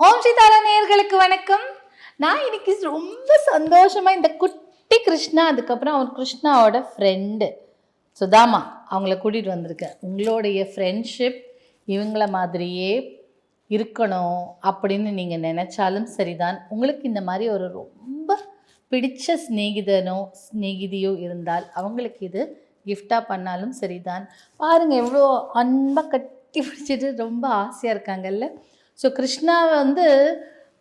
ஓம் சீதாரா நேயர்களுக்கு வணக்கம். நான் இன்னைக்கு ரொம்ப சந்தோஷமாக இந்த குட்டி கிருஷ்ணா, அதுக்கப்புறம் அவர் கிருஷ்ணாவோட ஃப்ரெண்டு சுதாமா அவங்கள கூட்டிகிட்டு வந்திருக்கேன். உங்களுடைய ஃப்ரெண்ட்ஷிப் இவங்கள மாதிரியே இருக்கணும் அப்படின்னு நீங்கள் நினச்சாலும் சரிதான். உங்களுக்கு இந்த மாதிரி ஒரு ரொம்ப பிடிச்ச ஸ்நேகிதியோ இருந்தால் அவங்களுக்கு இது கிஃப்டாக பண்ணாலும் சரிதான். பாருங்கள் எவ்வளோ அன்பாக கட்டி பிடிச்சிட்டு ரொம்ப ஆசையாக இருக்காங்கல்ல. ஸோ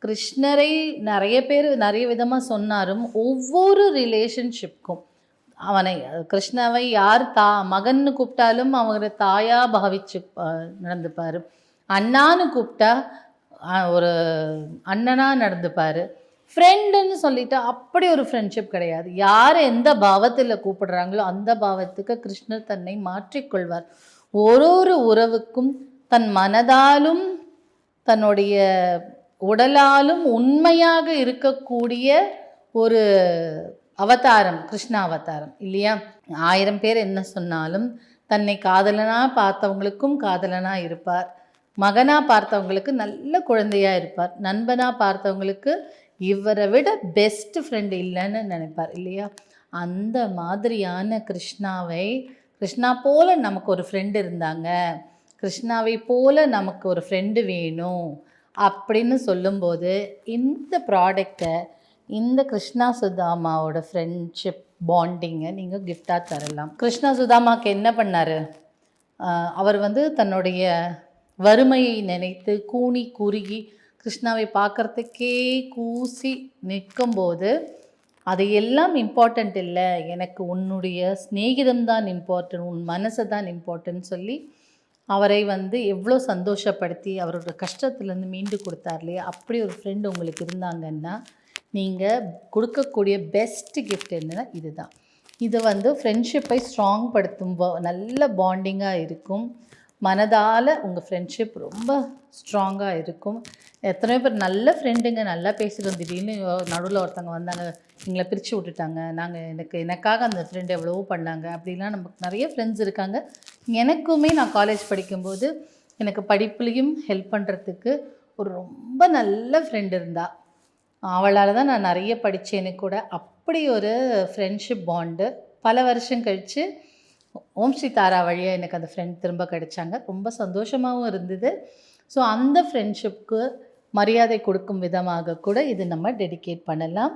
கிருஷ்ணரை நிறைய பேர் நிறைய விதமாக சொன்னாலும் ஒவ்வொரு ரிலேஷன்ஷிப்க்கும் கிருஷ்ணாவை யார் மகன்னு கூப்பிட்டாலும் அவங்க தாயாக பாவிச்சு நடந்துப்பார். அண்ணான்னு கூப்பிட்டா ஒரு அண்ணனாக நடந்துப்பார். ஃப்ரெண்டுன்னு சொல்லிட்டு அப்படி ஒரு ஃப்ரெண்ட்ஷிப் கிடையாது. யார் எந்த பாவத்தில் கூப்பிடுறாங்களோ அந்த பாவத்துக்கு கிருஷ்ணர் தன்னை மாற்றிக்கொள்வார். ஒரு உறவுக்கும் தன் மனதாலும் தன்னுடைய உடலாலும் உண்மையாக இருக்கக்கூடிய ஒரு அவதாரம் கிருஷ்ண அவதாரம் இல்லையா? 1000 பேர் என்ன சொன்னாலும் தன்னை காதலனாக பார்த்தவங்களுக்கும் காதலனாக இருப்பார், மகனாக பார்த்தவங்களுக்கு நல்ல குழந்தையாக இருப்பார், நண்பனாக பார்த்தவங்களுக்கு இவரை விட பெஸ்ட் ஃப்ரெண்டு இல்லைன்னு நினைப்பார் இல்லையா? அந்த மாதிரியான கிருஷ்ணா போல் நமக்கு ஒரு ஃப்ரெண்டு இருந்தாங்க, கிருஷ்ணாவை போல் நமக்கு ஒரு ஃப்ரெண்டு வேணும் அப்படின்னு சொல்லும்போது இந்த ப்ராடக்டை, இந்த கிருஷ்ணா சுதாமாவோட ஃப்ரெண்ட்ஷிப் பாண்டிங்கை நீங்கள் கிஃப்டாக தரலாம். கிருஷ்ணா சுதாமாவுக்கு என்ன பண்ணார்? அவர் தன்னுடைய வறுமையை நினைத்து கூனி குறுகி கிருஷ்ணாவை பார்க்குறதுக்கே கூசி நிற்கும்போது அதையெல்லாம் இம்பார்ட்டண்ட் இல்லை, எனக்கு உன்னுடைய ஸ்நேகிதம் தான் இம்பார்ட்டன்ட், உன் மனசை தான் இம்பார்ட்டன்ட் சொல்லி அவரை எவ்வளோ சந்தோஷப்படுத்தி அவரோட கஷ்டத்துலேருந்து மீண்டு கொடுத்தார் இல்லையா? அப்படி ஒரு ஃப்ரெண்டு உங்களுக்கு இருந்தாங்கன்னா நீங்கள் கொடுக்கக்கூடிய பெஸ்ட் கிஃப்ட் என்னன்னா இதுதான். இது ஃப்ரெண்ட்ஷிப்பை ஸ்ட்ராங் படுத்தும், நல்ல பாண்டிங்காக இருக்கும். மனதால் உங்கள் ஃப்ரெண்ட்ஷிப் ரொம்ப ஸ்ட்ராங்காக இருக்கும். எத்தனையோ பேர் நல்ல ஃப்ரெண்டுங்க, நல்லா பேசிடுவோம், திடீர்னு நடுவில் ஒருத்தவங்க வந்தாங்க, எங்களை பிரித்து விட்டுட்டாங்க, எனக்காக அந்த ஃப்ரெண்டு எவ்வளவோ பண்ணாங்க அப்படிலாம் நமக்கு நிறைய ஃப்ரெண்ட்ஸ் இருக்காங்க. எனக்குமே நான் காலேஜ் படிக்கும்போது எனக்கு படிப்புலேயும் ஹெல்ப் பண்ணுறதுக்கு ஒரு ரொம்ப நல்ல ஃப்ரெண்டு இருந்தாள். அவளால் தான் நான் நிறைய படித்தேன்னு கூட. அப்படி ஒரு ஃப்ரெண்ட்ஷிப் பாண்டு பல வருஷம் கழித்து ஓம் ஸ்ரீ தாரா வழியாக எனக்கு அந்த ஃப்ரெண்ட் திரும்ப கிடைச்சாங்க. ரொம்ப சந்தோஷமாகவும் இருந்தது. ஸோ அந்த ஃப்ரெண்ட்ஷிப்க்கு மரியாதை கொடுக்கும் விதமாக கூட இது நம்ம டெடிகேட் பண்ணலாம்.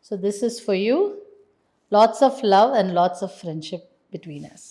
So this is for you. Lots of love and lots of friendship between as.